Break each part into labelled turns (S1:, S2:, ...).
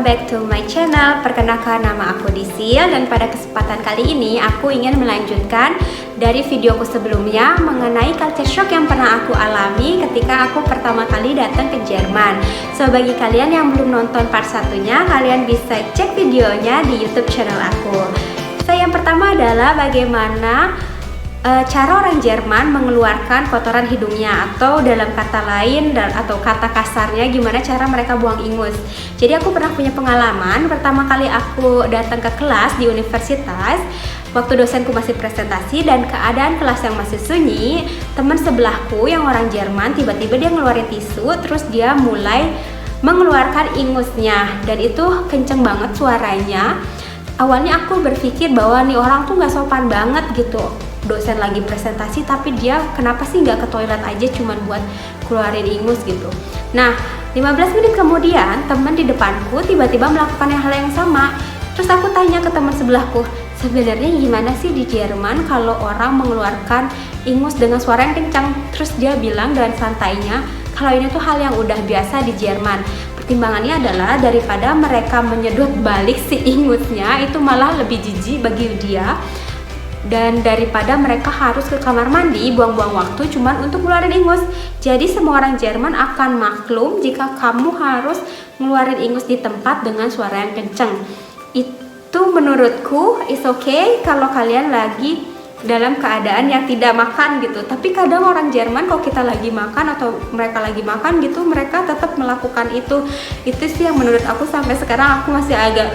S1: back to my channel. Perkenalkan, nama aku Disil, dan pada kesempatan kali ini aku ingin melanjutkan dari videoku sebelumnya mengenai culture shock yang pernah aku alami ketika aku pertama kali datang ke Jerman. So, bagi kalian yang belum nonton part satunya, kalian bisa cek videonya di YouTube channel aku. So, yang pertama adalah bagaimana cara orang Jerman mengeluarkan kotoran hidungnya, atau dalam kata lain atau kata kasarnya gimana cara mereka buang ingus. Jadi aku pernah punya pengalaman pertama kali aku datang ke kelas di universitas. Waktu dosenku masih presentasi dan keadaan kelas yang masih sunyi, teman sebelahku yang orang Jerman tiba-tiba dia ngeluarin tisu, terus dia mulai mengeluarkan ingusnya, dan itu kenceng banget suaranya. Awalnya aku berpikir bahwa nih orang tuh gak sopan banget gitu, dosen lagi presentasi tapi dia kenapa sih nggak ke toilet aja cuman buat keluarin ingus gitu. Nah, 15 menit kemudian teman di depanku tiba-tiba melakukan hal yang sama. Terus aku tanya ke teman sebelahku, sebenarnya gimana sih di Jerman kalau orang mengeluarkan ingus dengan suara yang kencang? Terus dia bilang dengan santainya kalau ini tuh hal yang udah biasa di Jerman. Pertimbangannya adalah daripada mereka menyedot balik si ingusnya, itu malah lebih jijik bagi dia, dan daripada mereka harus ke kamar mandi buang-buang waktu cuman untuk ngeluarin ingus. Jadi semua orang Jerman akan maklum jika kamu harus ngeluarin ingus di tempat dengan suara yang kenceng. Itu menurutku is okay kalau kalian lagi dalam keadaan yang tidak makan gitu. Tapi kadang orang Jerman kalau kita lagi makan atau mereka lagi makan gitu, mereka tetap melakukan itu. Itu sih yang menurut aku sampai sekarang aku masih agak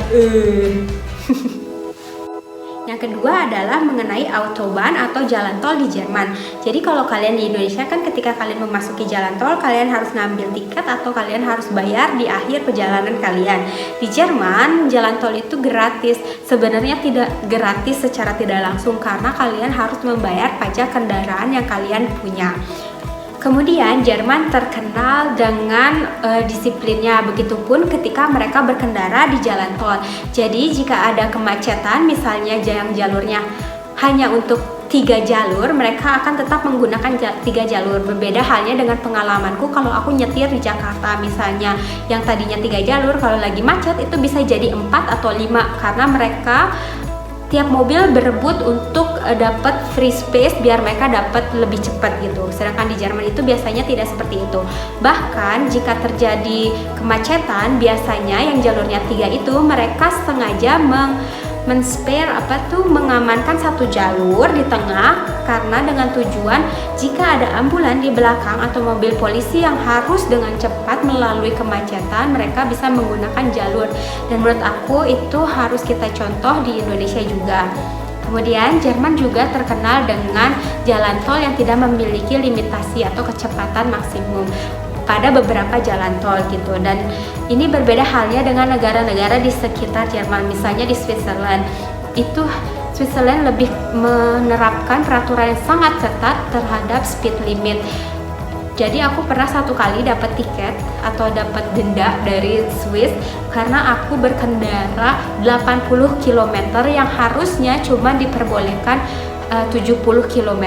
S1: Yang kedua adalah mengenai autobahn atau jalan tol di Jerman. Jadi kalau kalian di Indonesia kan ketika kalian memasuki jalan tol, kalian harus ngambil tiket atau kalian harus bayar di akhir perjalanan kalian. Di Jerman, jalan tol itu gratis. Sebenarnya tidak gratis secara tidak langsung karena kalian harus membayar pajak kendaraan yang kalian punya. Kemudian Jerman terkenal dengan disiplinnya, begitupun ketika mereka berkendara di jalan tol. Jadi jika ada kemacetan, misalnya yang jalurnya hanya untuk 3 jalur, mereka akan tetap menggunakan 3 jalur. Berbeda halnya dengan pengalamanku kalau aku nyetir di Jakarta misalnya, yang tadinya 3 jalur, kalau lagi macet itu bisa jadi 4 atau 5 karena mereka tiap mobil berebut untuk dapat free space biar mereka dapat lebih cepat gitu. Sedangkan di Jerman itu biasanya tidak seperti itu. Bahkan jika terjadi kemacetan, biasanya yang jalurnya 3 itu mereka sengaja mengamankan satu jalur di tengah, karena dengan tujuan jika ada ambulan di belakang atau mobil polisi yang harus dengan cepat melalui kemacetan, mereka bisa menggunakan jalur. Dan menurut aku itu harus kita contoh di Indonesia juga. Kemudian Jerman juga terkenal dengan jalan tol yang tidak memiliki limitasi atau kecepatan maksimum pada beberapa jalan tol gitu. Dan ini berbeda halnya dengan negara-negara di sekitar Jerman. Misalnya di Switzerland, itu Switzerland lebih menerapkan peraturan yang sangat ketat terhadap speed limit. Jadi aku pernah satu kali dapat tiket atau dapat denda dari Swiss karena aku berkendara 80 km yang harusnya cuma diperbolehkan 70 km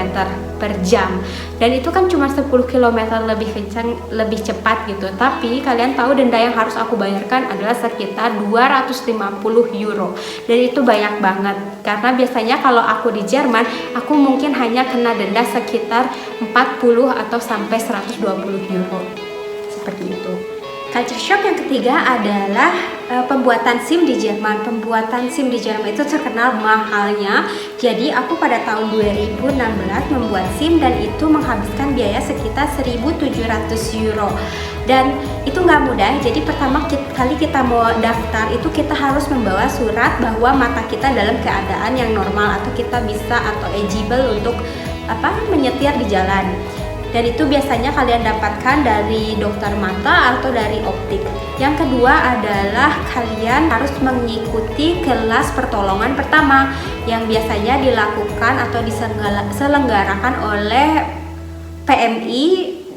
S1: per jam. Dan itu kan cuma 10 km lebih kencang, lebih cepat gitu. Tapi kalian tahu denda yang harus aku bayarkan adalah sekitar 250 euro. Dan itu banyak banget. Karena biasanya kalau aku di Jerman, aku mungkin hanya kena denda sekitar 40 atau sampai 120 euro. Seperti itu. Culture shock yang ketiga adalah pembuatan SIM di Jerman. Pembuatan SIM di Jerman itu terkenal mahalnya. Jadi aku pada tahun 2016 membuat SIM dan itu menghabiskan biaya sekitar 1.700 euro. Dan itu nggak mudah. Jadi pertama kali kita mau daftar itu kita harus membawa surat bahwa mata kita dalam keadaan yang normal atau kita bisa atau eligible untuk menyetir di jalan. Dan itu biasanya kalian dapatkan dari dokter mata atau dari optik. Yang kedua adalah kalian harus mengikuti kelas pertolongan pertama yang biasanya dilakukan atau diselenggarakan oleh PMI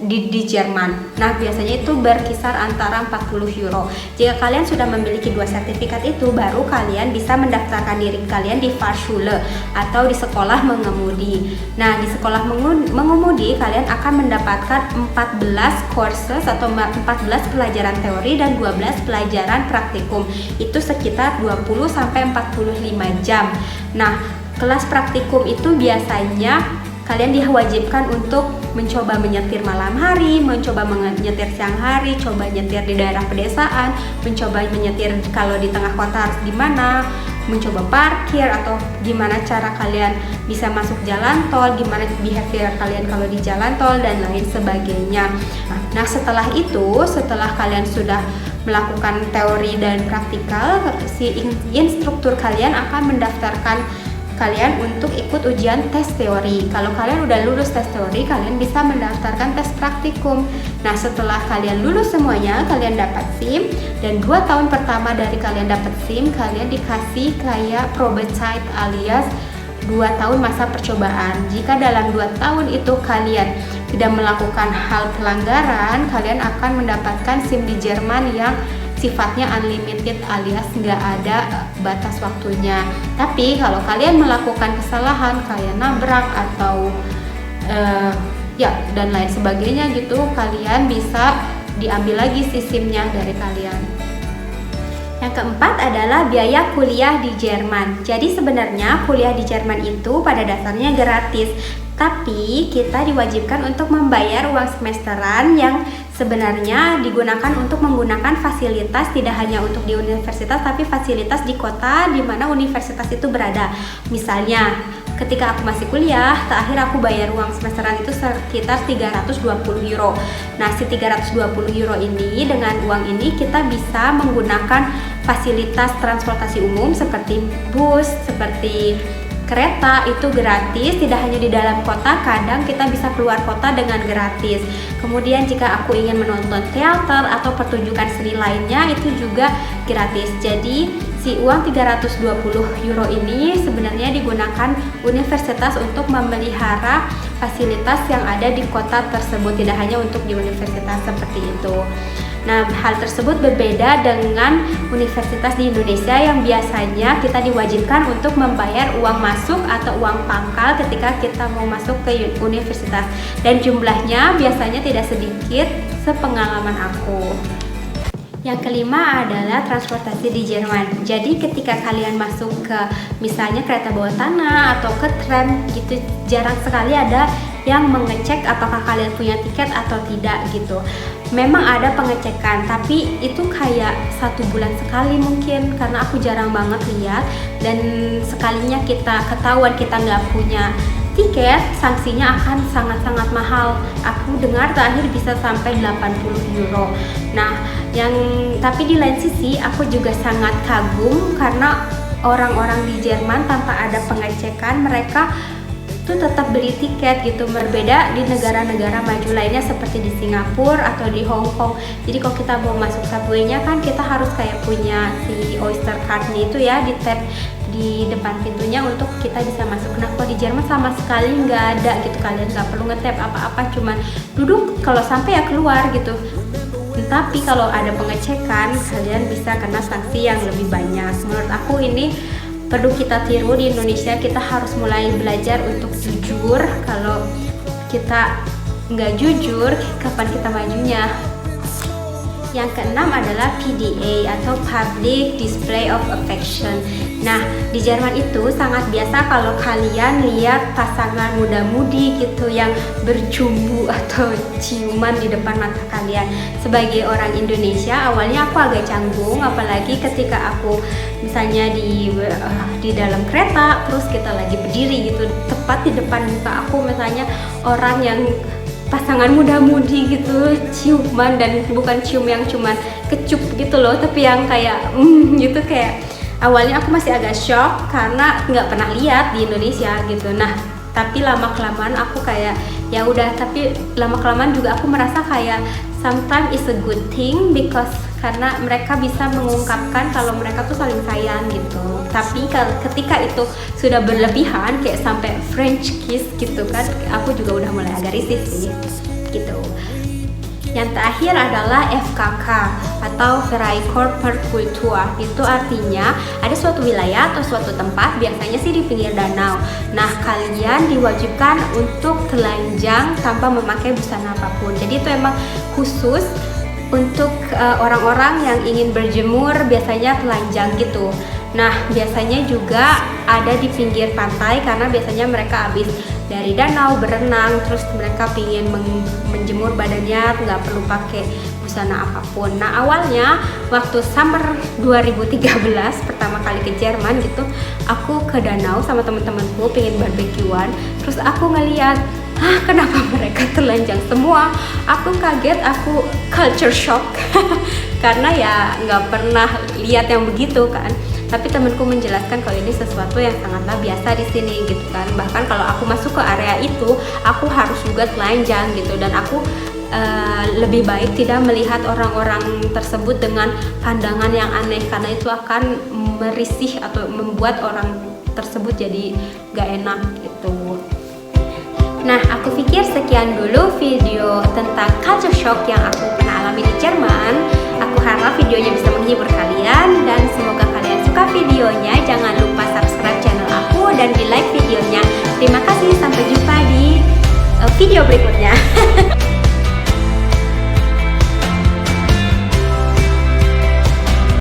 S1: di Jerman. Nah, biasanya itu berkisar antara 40 euro. Jika kalian sudah memiliki 2 sertifikat itu, baru kalian bisa mendaftarkan diri kalian di Fahrschule atau di sekolah mengemudi. Nah, di sekolah mengemudi kalian akan mendapatkan 14 courses atau 14 pelajaran teori dan 12 pelajaran praktikum. Itu sekitar 20 sampai 45 jam. Nah, kelas praktikum itu biasanya kalian diwajibkan untuk mencoba menyetir malam hari, mencoba menyetir siang hari, coba nyetir di daerah pedesaan, mencoba menyetir kalau di tengah kota harus gimana, mencoba parkir atau gimana cara kalian bisa masuk jalan tol, gimana behavior kalian kalau di jalan tol dan lain sebagainya. Nah, setelah itu, setelah kalian sudah melakukan teori dan praktikal, si instruktur kalian akan mendaftarkan kalian untuk ikut ujian tes teori. Kalau kalian udah lulus tes teori, kalian bisa mendaftarkan tes praktikum. Nah, setelah kalian lulus semuanya, kalian dapat SIM, dan 2 tahun pertama dari kalian dapat SIM, kalian dikasih kayak probezeit alias 2 tahun masa percobaan. Jika dalam 2 tahun itu kalian tidak melakukan hal pelanggaran, kalian akan mendapatkan SIM di Jerman yang sifatnya unlimited alias nggak ada batas waktunya. Tapi kalau kalian melakukan kesalahan kayak nabrak atau dan lain sebagainya gitu, kalian bisa diambil lagi si SIM-nya dari kalian. Yang keempat adalah biaya kuliah di Jerman. Jadi sebenarnya kuliah di Jerman itu pada dasarnya gratis, tapi kita diwajibkan untuk membayar uang semesteran yang sebenarnya digunakan untuk menggunakan fasilitas tidak hanya untuk di universitas, tapi fasilitas di kota di mana universitas itu berada. Misalnya, ketika aku masih kuliah, terakhir aku bayar uang semesteran itu sekitar 320 euro. Nah, si 320 euro ini, dengan uang ini kita bisa menggunakan fasilitas transportasi umum seperti bus, seperti kereta itu gratis, tidak hanya di dalam kota, kadang kita bisa keluar kota dengan gratis. Kemudian jika aku ingin menonton teater atau pertunjukan seni lainnya itu juga gratis. Jadi si uang 320 euro ini sebenarnya digunakan universitas untuk memelihara fasilitas yang ada di kota tersebut, tidak hanya untuk di universitas seperti itu. Nah, hal tersebut berbeda dengan universitas di Indonesia yang biasanya kita diwajibkan untuk membayar uang masuk atau uang pangkal ketika kita mau masuk ke universitas, dan jumlahnya biasanya tidak sedikit sepengalaman aku. Yang kelima adalah transportasi di Jerman. Jadi ketika kalian masuk ke misalnya kereta bawah tanah atau ke tram gitu, jarang sekali ada yang mengecek apakah kalian punya tiket atau tidak gitu. Memang ada pengecekan, tapi itu kayak 1 bulan sekali mungkin, karena aku jarang banget lihat. Dan sekalinya kita ketahuan kita nggak punya tiket, sanksinya akan sangat-sangat mahal. Aku dengar terakhir bisa sampai 80 euro. Nah, tapi di lain sisi aku juga sangat kagum karena orang-orang di Jerman tanpa ada pengecekan mereka tuh tetap beli tiket gitu. Berbeda di negara-negara maju lainnya seperti di Singapura atau di Hong Kong. Jadi kalau kita mau masuk subway-nya kan kita harus kayak punya si Oyster card-nya itu ya, di tap di depan pintunya untuk kita bisa masuk. Nah, kalau di Jerman sama sekali nggak ada gitu, kalian nggak perlu ngetap apa-apa, cuman duduk, kalau sampai ya keluar gitu. Tapi kalau ada pengecekan, kalian bisa kena sanksi yang lebih banyak. Menurut aku ini perlu kita tiru di Indonesia. Kita harus mulai belajar untuk jujur. Kalau kita nggak jujur, kapan kita majunya? Yang keenam adalah PDA atau Public Display of Affection. Nah, di Jerman itu sangat biasa kalau kalian lihat pasangan muda-mudi gitu yang bercumbu atau ciuman di depan mata kalian. Sebagai orang Indonesia, awalnya aku agak canggung, apalagi ketika aku misalnya di dalam kereta, terus kita lagi berdiri gitu, tepat di depan muka aku misalnya orang yang pasangan muda-mudi gitu ciuman, dan bukan cium yang cuman kecup gitu loh, tapi yang kayak gitu. Kayak awalnya aku masih agak shock karena nggak pernah lihat di Indonesia gitu. Nah, tapi lama kelamaan aku kayak ya udah, tapi lama kelamaan juga aku merasa kayak sometimes is a good thing because karena mereka bisa mengungkapkan kalau mereka tuh saling sayang gitu. Tapi ketika itu sudah berlebihan kayak sampai French kiss gitu kan, aku juga udah mulai agak risih sih. gitu. Yang terakhir adalah FKK atau Freikorperkultur. Itu artinya ada suatu wilayah atau suatu tempat, biasanya sih di pinggir danau. Nah, kalian diwajibkan untuk telanjang tanpa memakai busana apapun. Jadi itu emang khusus untuk orang-orang yang ingin berjemur, biasanya telanjang gitu. Nah, biasanya juga ada di pinggir pantai karena biasanya mereka habis dari danau berenang, terus mereka pingin menjemur badannya, nggak perlu pakai busana apapun. Nah, awalnya waktu summer 2013 pertama kali ke Jerman gitu, aku ke danau sama teman-temanku pingin barbekyuan, terus aku ngeliat kenapa mereka telanjang semua. Aku kaget, aku culture shock karena ya nggak pernah lihat yang begitu kan. Tapi temanku menjelaskan kalau ini sesuatu yang sangatlah biasa di sini gitu kan. Bahkan kalau aku masuk ke area itu, aku harus juga telanjang gitu, dan aku lebih baik tidak melihat orang-orang tersebut dengan pandangan yang aneh karena itu akan merisih atau membuat orang tersebut jadi gak enak gitu. Nah, aku pikir sekian dulu video tentang culture shock yang aku pernah alami di Jerman. Aku harap videonya bisa menghibur kalian dan semoga kalian suka videonya. Jangan lupa subscribe channel aku dan di like videonya. Terima kasih, sampai jumpa di video berikutnya.